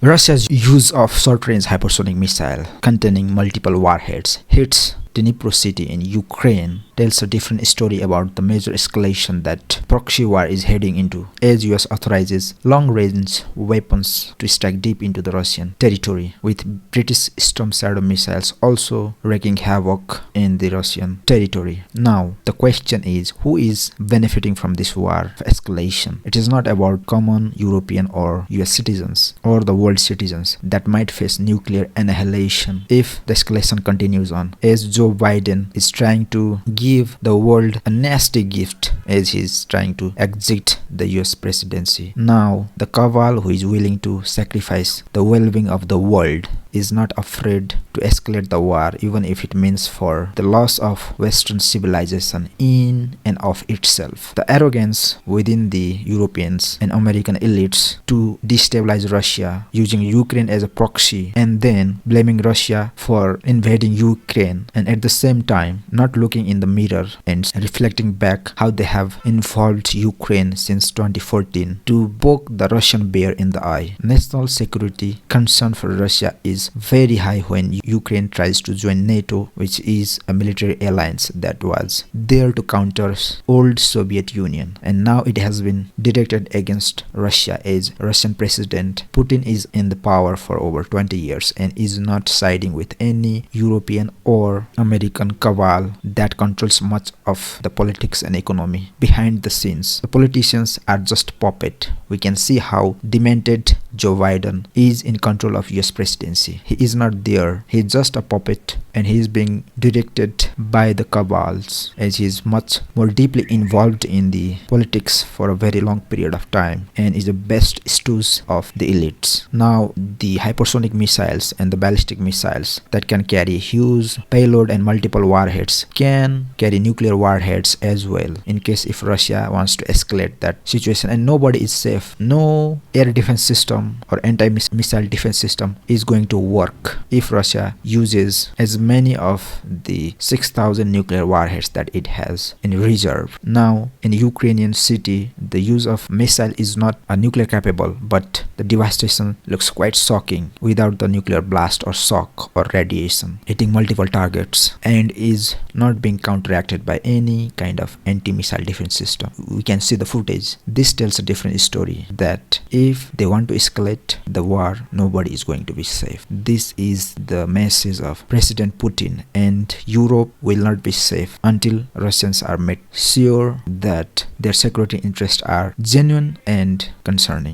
Russia's use of short-range hypersonic missile containing multiple warheads hits Dnipro city in Ukraine tells a different story about the major escalation that proxy war is heading into as US authorizes long-range weapons to strike deep into the Russian territory, with British Storm Shadow missiles also wreaking havoc in the Russian territory. Now, the question is, who is benefiting from this war escalation? It is not about common European or US citizens or the world citizens that might face nuclear annihilation if the escalation continues on, as Joe Biden is trying to give the world a nasty gift as he is trying to exit the US presidency. Now, the cabal who is willing to sacrifice the well-being of the world is not afraid to escalate the war, even if it means for the loss of Western civilization in and of itself. The arrogance within the Europeans and American elites to destabilize Russia using Ukraine as a proxy and then blaming Russia for invading Ukraine, and at the same time not looking in the mirror and reflecting back how they have involved Ukraine since 2014 to poke the Russian bear in the eye. National security concern for Russia is very high when Ukraine tries to join NATO, which is a military alliance that was there to counter old Soviet Union, and now it has been directed against Russia as Russian President Putin is in the power for over 20 years and is not siding with any European or American cabal that controls much of the politics and economy behind the scenes. The politicians are just puppet. We can see how demented Joe Biden is in control of US presidency. He is not there. He is just a puppet and he is being directed by the cabals as he is much more deeply involved in the politics for a very long period of time and is the best stooge of the elites. Now, the hypersonic missiles and the ballistic missiles that can carry huge payload and multiple warheads can carry nuclear warheads as well in case if Russia wants to escalate that situation, and nobody is safe. No air defense system or anti-missile defense system is going to work if Russia uses as many of the 6,000 nuclear warheads that it has in reserve. Now, in Ukrainian city, the use of missile is not a nuclear capable, but the devastation looks quite shocking without the nuclear blast or shock or radiation, hitting multiple targets and is not being counteracted by any kind of anti-missile defense system. We can see the footage. This tells a different story that if they want to escalate the war, nobody is going to be safe. This is the message of President Putin, and Europe will not be safe until Russians are made sure that their security interests are genuine and concerning.